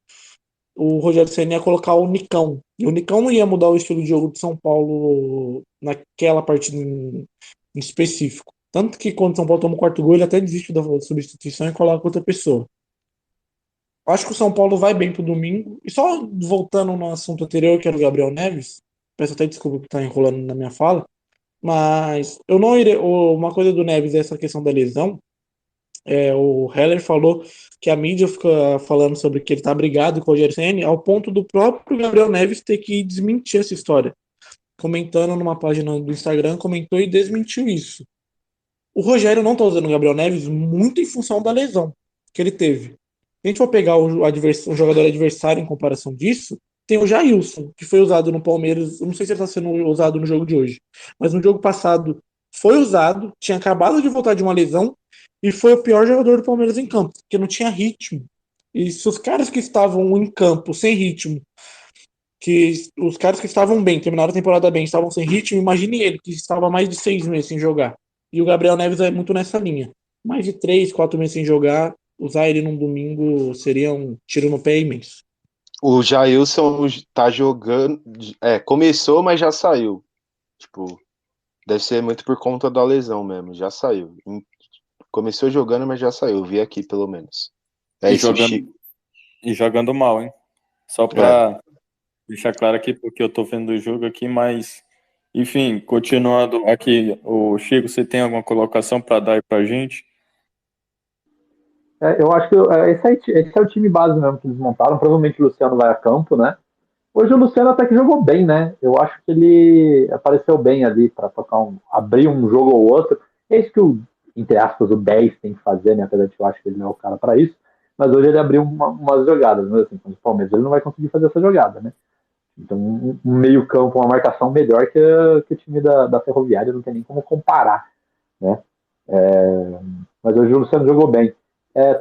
O Rogério Ceni ia colocar o Nicão. E o Nicão não ia mudar o estilo de jogo de São Paulo naquela partida em específico. Tanto que quando o São Paulo toma o quarto gol, ele até desiste da substituição e coloca outra pessoa. Acho que o São Paulo vai bem pro domingo. E só voltando no assunto anterior, que era o Gabriel Neves, peço até desculpa por estar enrolando na minha fala, mas eu não irei. Uma coisa do Neves é essa questão da lesão. O Heller falou que a mídia fica falando sobre que ele tá brigado com o Rogério Ceni, ao ponto do próprio Gabriel Neves ter que desmentir essa história. Comentando numa página do Instagram, comentou e desmentiu isso. O Rogério não tá usando o Gabriel Neves muito em função da lesão que ele teve. Se a gente for pegar o jogador adversário em comparação disso, tem o Jailson, que foi usado no Palmeiras. Eu não sei se ele está sendo usado no jogo de hoje, mas no jogo passado foi usado, tinha acabado de voltar de uma lesão e foi o pior jogador do Palmeiras em campo, porque não tinha ritmo. E se os caras que estavam em campo sem ritmo, que os caras que estavam bem, terminaram a temporada bem, estavam sem ritmo, imagine ele, que estava há mais de 6 meses sem jogar. E o Gabriel Neves é muito nessa linha. Mais de 3, 4 meses sem jogar, usar ele num domingo seria um tiro no pé imenso. O Jailson tá jogando. Começou, mas já saiu. Tipo, deve ser muito por conta da lesão mesmo. Já saiu. Começou jogando, mas já saiu. Vi aqui, pelo menos. E jogando mal, hein? Só pra deixar claro aqui, porque eu tô vendo o jogo aqui, mas. Enfim, continuando aqui, o Chico, você tem alguma colocação para dar aí pra gente? Eu acho que esse é o time base mesmo que eles montaram. Provavelmente o Luciano vai a campo, né? Hoje o Luciano até que jogou bem, né? Eu acho que ele apareceu bem ali para abrir um jogo ou outro. É isso que entre aspas, o 10 tem que fazer, né? Apesar de que eu acho que ele não é o cara para isso. Mas hoje ele abriu umas jogadas, mas assim, com o Palmeiras ele não vai conseguir fazer essa jogada, né? Então, um meio campo, uma marcação melhor que o time da Ferroviária, não tem nem como comparar, né? Mas hoje o Luciano jogou bem.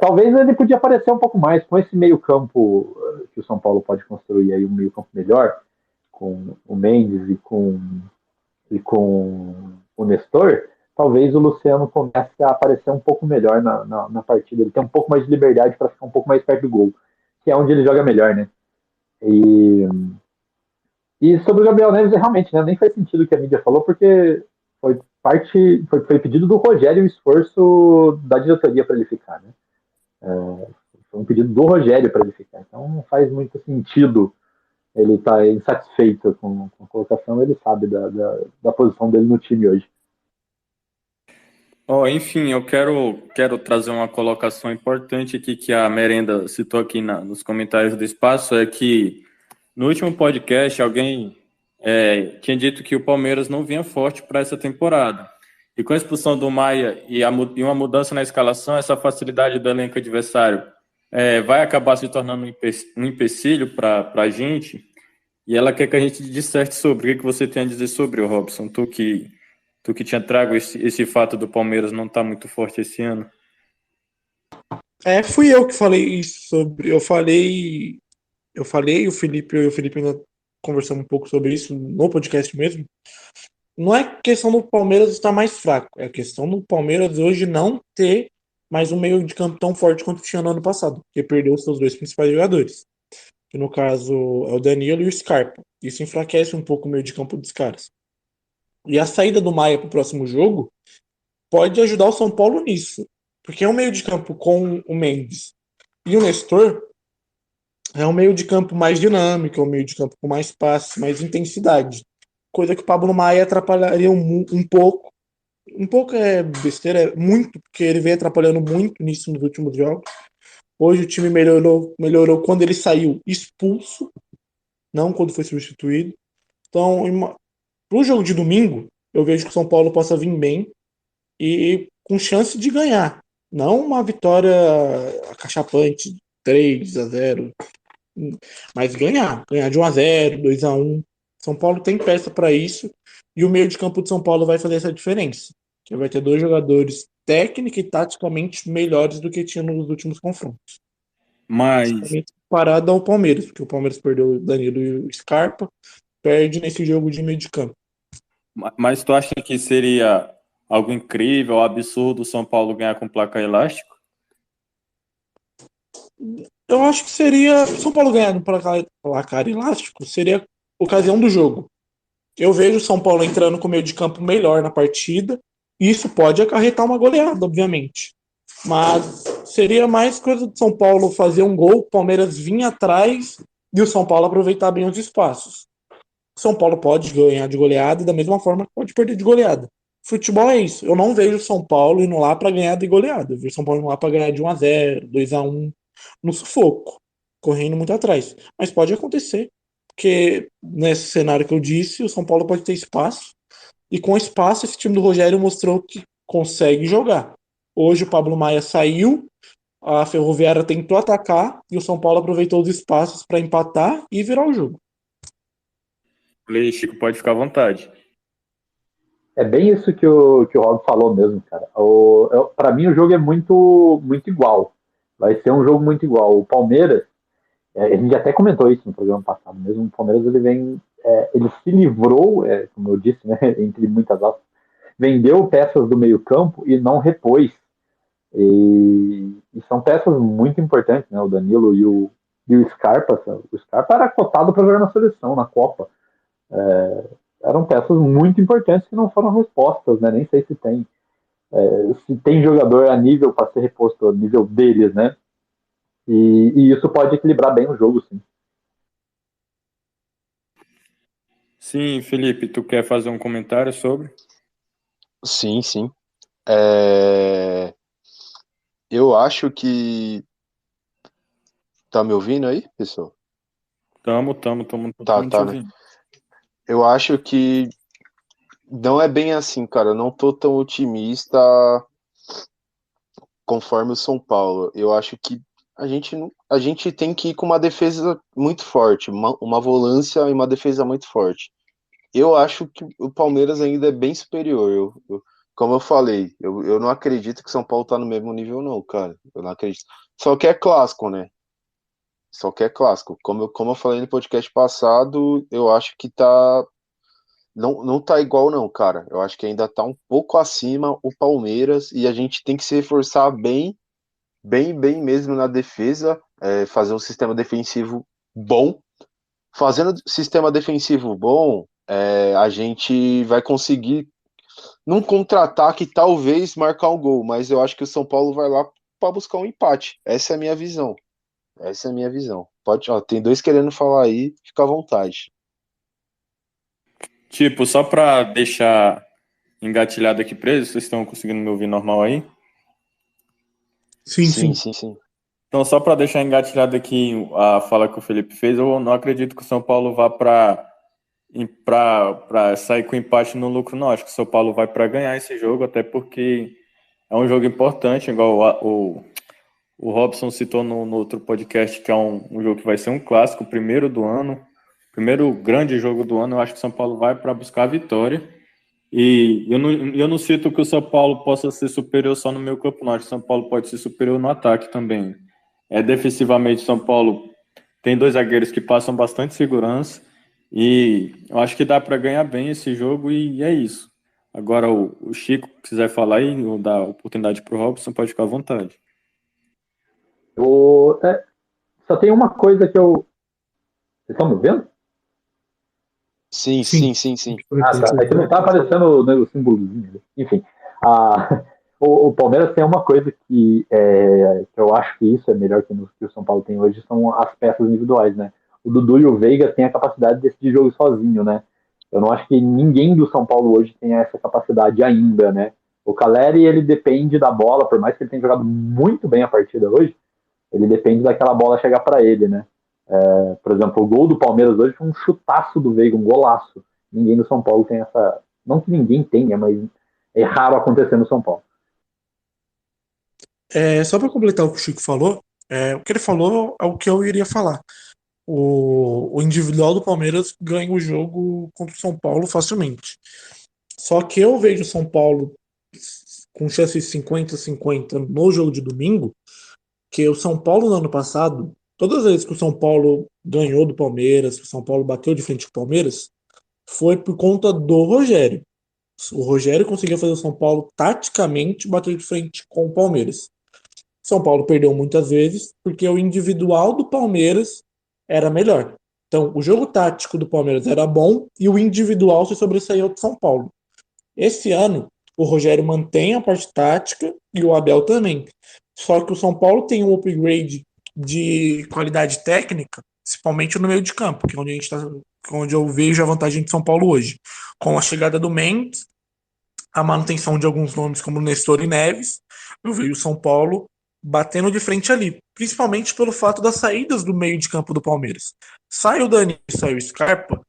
Talvez ele podia aparecer um pouco mais com esse meio campo que o São Paulo pode construir aí, um meio campo melhor, com o Mendes e com o Nestor. Talvez o Luciano comece a aparecer um pouco melhor na partida. Ele tem um pouco mais de liberdade para ficar um pouco mais perto do gol, que é onde ele joga melhor, né? E sobre o Gabriel Neves, realmente, né, nem faz sentido o que a mídia falou, porque foi pedido do Rogério o esforço da diretoria para ele ficar, né? Foi um pedido do Rogério para ele ficar. Então não faz muito sentido ele estar insatisfeito com a colocação. Ele sabe da posição dele no time hoje. Enfim, eu quero trazer uma colocação importante aqui que a Merenda citou aqui nos comentários do espaço, é que no último podcast alguém tinha dito que o Palmeiras não vinha forte para essa temporada. E com a expulsão do Maia e uma mudança na escalação, essa facilidade do elenco adversário vai acabar se tornando um empecilho para a gente. E ela quer que a gente disserte sobre. O que você tem a dizer sobre o Robson? Tu que tinha trago esse fato do Palmeiras não estar muito forte esse ano. Fui eu que falei isso sobre. Eu falei, o Felipe ainda conversamos um pouco sobre isso no podcast mesmo. Não é questão do Palmeiras estar mais fraco, é questão do Palmeiras hoje não ter mais um meio de campo tão forte quanto tinha no ano passado, porque perdeu os seus dois principais jogadores, que no caso é o Danilo e o Scarpa. Isso enfraquece um pouco o meio de campo dos caras. E a saída do Maia para o próximo jogo pode ajudar o São Paulo nisso, porque é um meio de campo com o Mendes e o Nestor, é um meio de campo mais dinâmico, é um meio de campo com mais passe, mais intensidade. Coisa que o Pablo Maia atrapalharia um pouco um pouco é besteira, é muito, porque ele vem atrapalhando muito nisso nos últimos jogos. Hoje o time melhorou quando ele saiu expulso, não quando foi substituído. Então, para o jogo de domingo, eu vejo que o São Paulo possa vir bem e com chance de ganhar. Não uma vitória acachapante, 3-0, mas ganhar. Ganhar de 1-0, 2-1. São Paulo tem peça para isso e o meio de campo de São Paulo vai fazer essa diferença. Que vai ter dois jogadores técnica e taticamente melhores do que tinha nos últimos confrontos. Mas, Principalmente comparado ao Palmeiras, porque o Palmeiras perdeu o Danilo e o Scarpa, perde nesse jogo de meio de campo. mas tu acha que seria algo incrível, absurdo o São Paulo ganhar com placar elástico? Eu acho que seria. Se o São Paulo ganhar no placar elástico, seria a ocasião do jogo. Eu vejo o São Paulo entrando com o meio de campo melhor na partida. E isso pode acarretar uma goleada, obviamente. Mas seria mais coisa do São Paulo fazer um gol, o Palmeiras vir atrás e o São Paulo aproveitar bem os espaços. O São Paulo pode ganhar de goleada da mesma forma que pode perder de goleada. Futebol é isso. Eu não vejo o São Paulo indo lá para ganhar de goleada. Eu vejo o São Paulo indo lá para ganhar de 1-0, 2-1, no sufoco, correndo muito atrás. Mas pode acontecer, porque nesse cenário que eu disse, o São Paulo pode ter espaço. E com espaço, esse time do Rogério mostrou que consegue jogar. Hoje o Pablo Maia saiu, a Ferroviária tentou atacar e o São Paulo aproveitou os espaços para empatar e virar o jogo. Falei, Chico, pode ficar à vontade. É bem isso que o Rob falou mesmo, cara. Para mim o jogo é muito igual. Vai ser um jogo muito igual. O Palmeiras, a gente até comentou isso no programa passado mesmo, o Palmeiras ele se livrou, como eu disse, né, entre muitas aspas, vendeu peças do meio campo e não repôs. E são peças muito importantes, né, o Danilo e o Scarpa. O Scarpa era cotado para jogar na seleção, na Copa. Eram peças muito importantes que não foram respostas, né? Nem sei se tem jogador a nível para ser reposto a nível deles, né? E isso pode equilibrar bem o jogo, sim. Sim, Felipe, tu quer fazer um comentário sobre? Sim, sim. Eu acho que... Tá me ouvindo aí, pessoal? Tamo Tá, né? Eu acho que não é bem assim, cara. Eu não tô tão otimista conforme o São Paulo. Eu acho que a gente tem que ir com uma defesa muito forte, uma volância e uma defesa muito forte. Eu acho que o Palmeiras ainda é bem superior. Como eu falei, eu não acredito que o São Paulo tá no mesmo nível, não, cara. Eu não acredito. Só que é clássico, né? Só que é clássico. Como eu falei no podcast passado, eu acho que tá. Não tá igual, não, cara. Eu acho que ainda tá um pouco acima o Palmeiras e a gente tem que se reforçar bem mesmo na defesa, fazer um sistema defensivo bom. Fazendo sistema defensivo bom, a gente vai conseguir, num contra-ataque, talvez marcar um gol, mas eu acho que o São Paulo vai lá para buscar um empate. Essa é a minha visão. Pode, ó, tem dois querendo falar aí, fica à vontade. Tipo, só pra deixar engatilhado aqui preso, vocês estão conseguindo me ouvir normal aí? Sim. Então, só para deixar engatilhado aqui a fala que o Felipe fez, eu não acredito que o São Paulo vá para sair com empate no lucro, não. Acho que o São Paulo vai para ganhar esse jogo, até porque é um jogo importante, igual o Robson citou no outro podcast, que é um jogo que vai ser um clássico, o primeiro do ano, primeiro grande jogo do ano. Eu acho que o São Paulo vai para buscar a vitória. E eu não cito que o São Paulo possa ser superior só no meio campo, não. Acho que o São Paulo pode ser superior no ataque também. Defensivamente, São Paulo tem dois zagueiros que passam bastante segurança e eu acho que dá para ganhar bem esse jogo e é isso. Agora, o Chico quiser falar aí ou dar oportunidade para o Robson, pode ficar à vontade. Só tem uma coisa que eu... Vocês estão me vendo? Sim. Tá. É que não tá aparecendo o símbolozinho. Enfim, o Palmeiras tem uma coisa que eu acho que isso é melhor que o São Paulo tem hoje, são as peças individuais, né? O Dudu e o Veiga têm a capacidade de decidir jogo sozinho, né? Eu não acho que ninguém do São Paulo hoje tenha essa capacidade ainda, né? O Caleri, ele depende da bola, por mais que ele tenha jogado muito bem a partida hoje, ele depende daquela bola chegar para ele, né? Por exemplo, o gol do Palmeiras hoje foi um chutaço do Veiga, um golaço. Ninguém no São Paulo tem essa... Não que ninguém tenha, mas é raro acontecer no São Paulo. Só para completar o que o Chico falou, o que ele falou é o que eu iria falar. O individual do Palmeiras ganha o jogo contra o São Paulo facilmente. Só que eu vejo o São Paulo com chance de 50-50 no jogo de domingo, que o São Paulo no ano passado, todas as vezes que o São Paulo ganhou do Palmeiras, que o São Paulo bateu de frente com o Palmeiras, foi por conta do Rogério. O Rogério conseguiu fazer o São Paulo taticamente bater de frente com o Palmeiras. São Paulo perdeu muitas vezes porque o individual do Palmeiras era melhor. Então, o jogo tático do Palmeiras era bom e o individual se sobressaiu do São Paulo. Esse ano, o Rogério mantém a parte tática e o Abel também. Só que o São Paulo tem um upgrade de qualidade técnica, principalmente no meio de campo, que é onde, onde eu vejo a vantagem de São Paulo hoje. Com a chegada do Mendes, a manutenção de alguns nomes como Nestor e Neves, eu vejo o São Paulo batendo de frente ali, principalmente pelo fato das saídas do meio de campo do Palmeiras. Sai o Dani, sai o Scarpa,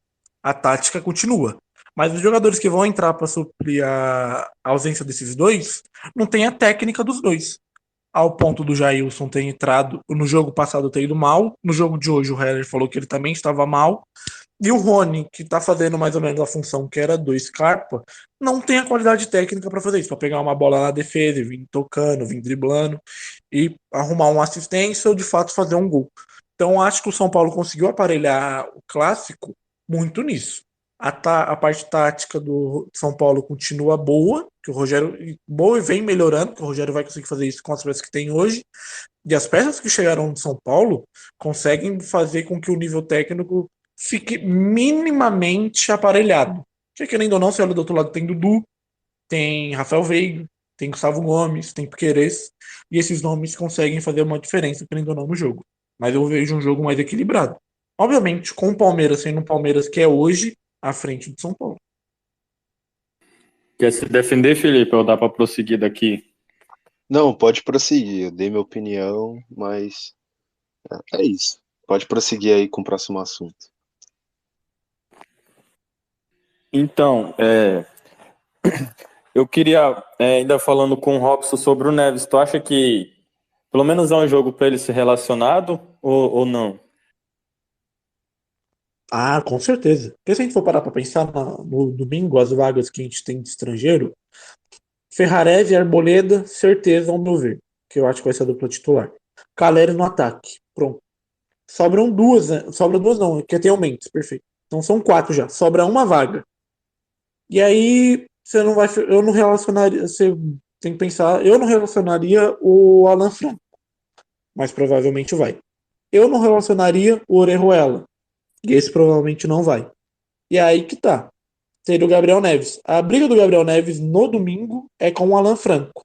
a tática continua. Mas os jogadores que vão entrar para suprir a ausência desses dois, não tem a técnica dos dois. Ao ponto do Jailson ter entrado no jogo passado ter ido mal, no jogo de hoje o Heller falou que ele também estava mal, e o Rony, que está fazendo mais ou menos a função que era do Scarpa, não tem a qualidade técnica para fazer isso, para pegar uma bola na defesa, vir tocando, vir driblando e arrumar uma assistência ou de fato fazer um gol. Então acho que o São Paulo conseguiu aparelhar o clássico muito nisso. A parte tática do São Paulo continua boa, que o Rogério boa e vem melhorando, que o Rogério vai conseguir fazer isso com as peças que tem hoje. E as peças que chegaram de São Paulo conseguem fazer com que o nível técnico fique minimamente aparelhado. Porque, querendo ou não, você olha do outro lado, tem Dudu, tem Rafael Veiga, tem Gustavo Gomes, tem Piquerez, e esses nomes conseguem fazer uma diferença, querendo ou não, no jogo. Mas eu vejo um jogo mais equilibrado. Obviamente, com o Palmeiras sendo um Palmeiras que é hoje à frente do São Paulo. Quer se defender, Felipe, ou dá para prosseguir daqui? Não, pode prosseguir. Eu dei minha opinião, mas é isso. Pode prosseguir aí com o próximo assunto. Então, eu queria, ainda falando com o Robson sobre o Neves, tu acha que pelo menos é um jogo para ele ser relacionado ou não? Ah, com certeza. Porque se a gente for parar para pensar no domingo, as vagas que a gente tem de estrangeiro, Ferrarese e Arboleda, certeza, ao meu ver, que eu acho que vai ser a dupla titular. Caleri no ataque. Pronto. Sobram duas, né? Sobra duas não, que tem o Mendes, perfeito. Então são quatro já. Sobra uma vaga. E aí você não vai. Eu não relacionaria. Você tem que pensar. Eu não relacionaria o Alan Franco. Mas provavelmente vai. Eu não relacionaria o Orejuela. E esse provavelmente não vai. E é aí que tá. Seria o Gabriel Neves. A briga do Gabriel Neves no domingo é com o Alan Franco.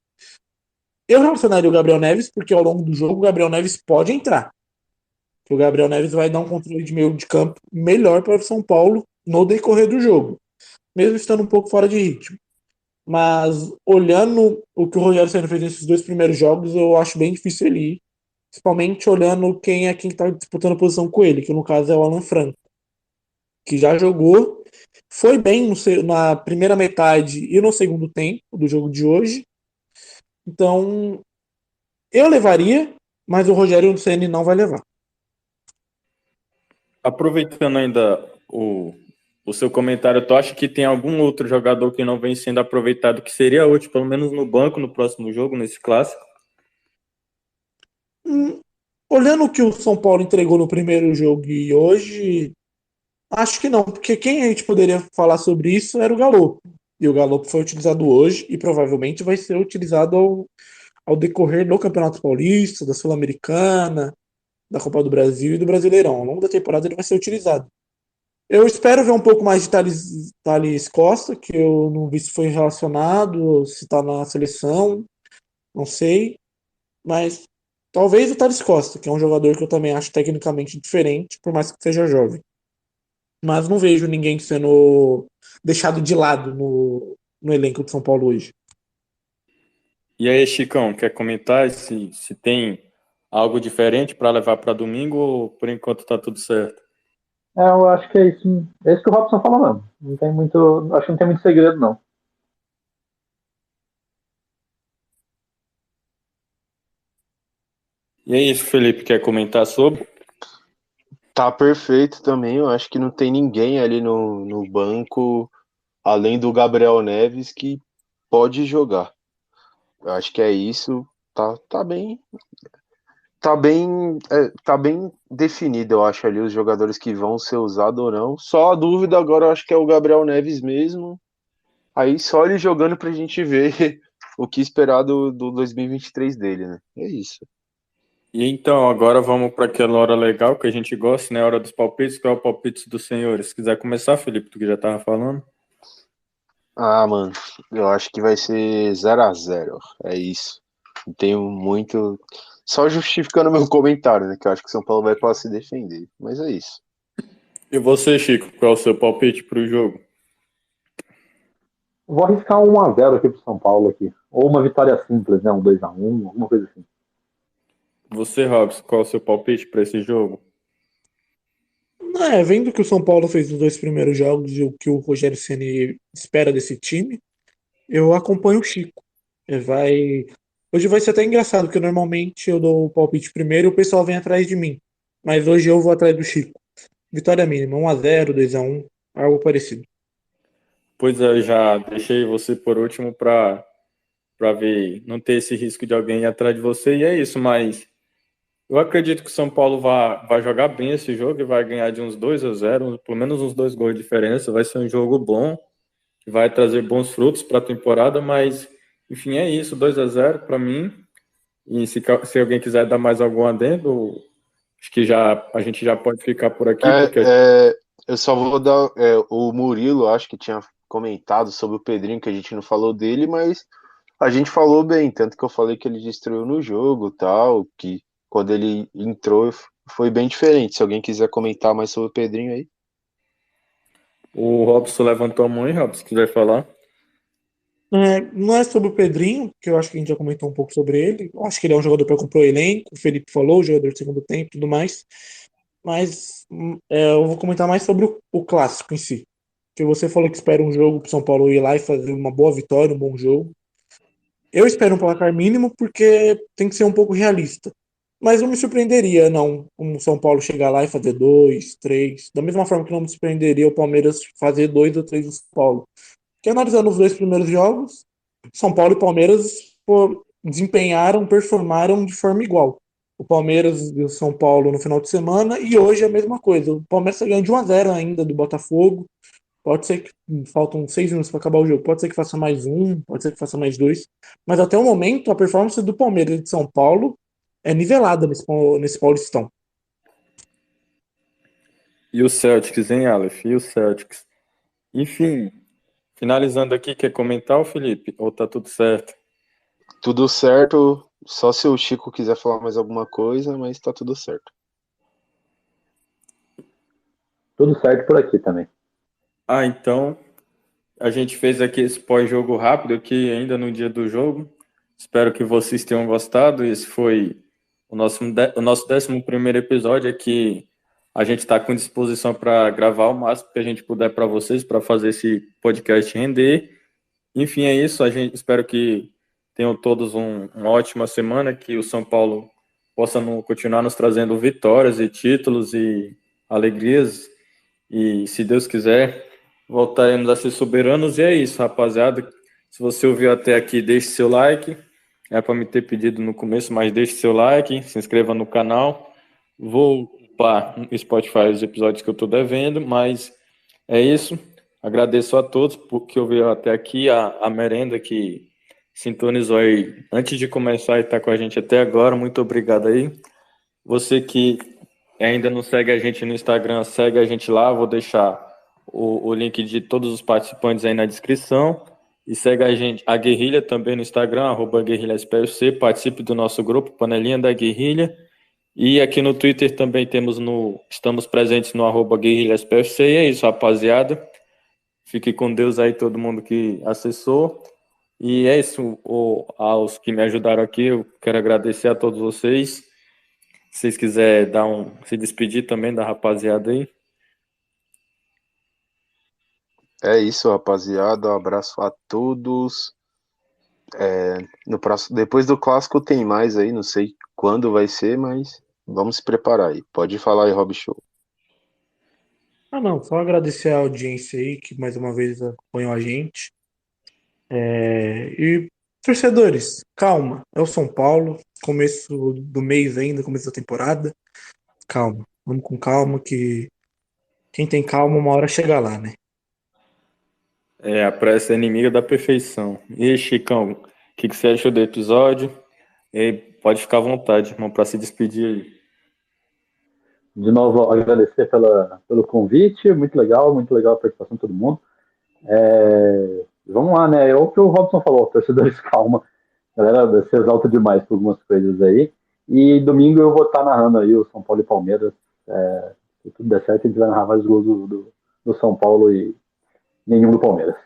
Eu relacionaria o Gabriel Neves porque ao longo do jogo o Gabriel Neves pode entrar. O Gabriel Neves vai dar um controle de meio de campo melhor para o São Paulo no decorrer do jogo, mesmo estando um pouco fora de ritmo. Mas olhando o que o Rogério Ceni fez nesses dois primeiros jogos, eu acho bem difícil ele ir, principalmente olhando quem está disputando a posição com ele, que no caso é o Alan Franco, que já jogou, foi bem na primeira metade e no segundo tempo do jogo de hoje. Então, eu levaria, mas o Rogério Ceni não vai levar. Aproveitando ainda o seu comentário, tu acha que tem algum outro jogador que não vem sendo aproveitado que seria útil, pelo menos no banco, no próximo jogo, nesse clássico? Olhando o que o São Paulo entregou no primeiro jogo e hoje, acho que não, porque quem a gente poderia falar sobre isso era o Galo. E o Galo foi utilizado hoje e provavelmente vai ser utilizado ao decorrer do Campeonato Paulista, da Sul-Americana, da Copa do Brasil e do Brasileirão. Ao longo da temporada ele vai ser utilizado. Eu espero ver um pouco mais de Thales Costa, que eu não vi se foi relacionado, se está na seleção, não sei. Mas talvez o Thales Costa, que é um jogador que eu também acho tecnicamente diferente, por mais que seja jovem. Mas não vejo ninguém sendo deixado de lado no elenco de São Paulo hoje. E aí, Chicão, quer comentar se tem algo diferente para levar para domingo ou por enquanto tá tudo certo? Eu acho que é isso. É isso que o Robson falou mesmo. Não tem muito. Acho que não tem muito segredo, não. E é isso, Felipe, quer comentar sobre? Tá perfeito também. Eu acho que não tem ninguém ali no banco, além do Gabriel Neves, que pode jogar. Eu acho que é isso. Tá bem. Tá bem definido, eu acho, ali os jogadores que vão ser usados ou não. Só a dúvida agora, eu acho que é o Gabriel Neves mesmo. Aí só ele jogando pra gente ver o que esperar do 2023 dele, né? É isso. E então, agora vamos para aquela hora legal que a gente gosta, né? A hora dos palpites, que é o palpite dos senhores. Se quiser começar, Felipe, tu que já tava falando. Ah, mano, eu acho que vai ser 0-0. É isso. Não tenho muito. Só justificando meu comentário, né? Que eu acho que o São Paulo vai para se defender. Mas é isso. E você, Chico, qual é o seu palpite para o jogo? Vou arriscar um 1x0 aqui pro São Paulo aqui. Ou uma vitória simples, né? Um 2x1, alguma coisa assim. Você, Robson, qual é o seu palpite para esse jogo? Vendo que o São Paulo fez os dois primeiros jogos e o que o Rogério Ceni espera desse time, eu acompanho o Chico. Vai. Hoje vai ser até engraçado, porque normalmente eu dou o palpite primeiro e o pessoal vem atrás de mim. Mas hoje eu vou atrás do Chico. Vitória mínima, 1x0, 2x1, algo parecido. Pois é, eu já deixei você por último para ver, não ter esse risco de alguém ir atrás de você, e é isso, mas eu acredito que o São Paulo vai jogar bem esse jogo e vai ganhar de uns 2-0, pelo menos uns 2 gols de diferença. Vai ser um jogo bom, que vai trazer bons frutos para a temporada, mas enfim, é isso, 2-0 para mim. E se alguém quiser dar mais algum adendo, acho que a gente já pode ficar por aqui, porque Eu só vou dar. O Murilo, acho que tinha comentado sobre o Pedrinho, que a gente não falou dele, mas a gente falou bem. Tanto que eu falei que ele destruiu no jogo tal, que quando ele entrou foi bem diferente. Se alguém quiser comentar mais sobre o Pedrinho aí. o Robson levantou a mão, hein, Robson, se quiser falar. Não é sobre o Pedrinho, que eu acho que a gente já comentou um pouco sobre ele. Eu acho que ele é um jogador para comprar o elenco. O Felipe falou, jogador de segundo tempo e tudo mais. Mas eu vou comentar mais sobre o clássico em si. Que você falou que espera um jogo para São Paulo ir lá e fazer uma boa vitória, um bom jogo. Eu espero um placar mínimo porque tem que ser um pouco realista. Mas não me surpreenderia, não, o São Paulo chegar lá e fazer dois, três. Da mesma forma que não me surpreenderia o Palmeiras fazer 2 ou 3 no São Paulo. Porque analisando os dois primeiros jogos, São Paulo e Palmeiras desempenharam, performaram de forma igual. O Palmeiras e o São Paulo no final de semana e hoje é a mesma coisa. O Palmeiras está ganhando de 1-0 ainda do Botafogo. Pode ser que faltam 6 minutos para acabar o jogo. Pode ser que faça mais um, pode ser que faça mais dois. Mas até o momento, a performance do Palmeiras e de São Paulo é nivelada nesse Paulistão. E o Celtics, hein, Aleph? E o Celtics? Enfim, finalizando aqui, quer comentar, o Felipe? Ou tá tudo certo? Tudo certo, só se o Chico quiser falar mais alguma coisa, mas tá tudo certo. Tudo certo por aqui também. Ah, então, a gente fez aqui esse pós-jogo rápido aqui ainda no dia do jogo. Espero que vocês tenham gostado. Esse foi o nosso 11º episódio aqui. A gente está com disposição para gravar o máximo que a gente puder para vocês, para fazer esse podcast render. Enfim, é isso. A gente espero que tenham todos uma ótima semana, que o São Paulo possa continuar nos trazendo vitórias e títulos e alegrias. E se Deus quiser, voltaremos a ser soberanos. E é isso, rapaziada. Se você ouviu até aqui, deixe seu like. É para me ter pedido no começo, mas deixe seu like, se inscreva no canal. Vou upar no Spotify os episódios que eu estou devendo, mas é isso. Agradeço a todos por que ouviram até aqui, a merenda que sintonizou aí antes de começar e está com a gente até agora. Muito obrigado aí. Você que ainda não segue a gente no Instagram, segue a gente lá. Vou deixar o link de todos os participantes aí na descrição. E segue a gente, a Guerrilha também no Instagram, @guerrilhaspfc. Participe do nosso grupo, Panelinha da Guerrilha. E aqui no Twitter também estamos presentes no @guerrilhaspfc. E é isso, rapaziada. Fique com Deus aí, todo mundo que acessou. E é isso, aos que me ajudaram aqui, eu quero agradecer a todos vocês. Se vocês quiserem se despedir também da rapaziada aí. É isso, rapaziada. Um abraço a todos. No próximo, depois do clássico tem mais aí, não sei quando vai ser, mas vamos se preparar aí. Pode falar aí, Rob Show. Ah, não, só agradecer a audiência aí que mais uma vez acompanhou a gente. E torcedores, calma, é o São Paulo, começo do mês ainda, começo da temporada. Calma, vamos com calma que quem tem calma uma hora chega lá, né? A pressa é inimiga da perfeição. E aí, Chicão, o que você achou do episódio? E pode ficar à vontade, irmão, para se despedir aí. De novo, agradecer pelo convite, muito legal a participação de todo mundo. Vamos lá, né? É o que o Robson falou, torcedores, calma. A galera se exalta demais por algumas coisas aí. E domingo eu vou estar narrando aí o São Paulo e Palmeiras. Se tudo der certo, a gente vai narrar vários gols do São Paulo e nenhum do Palmeiras.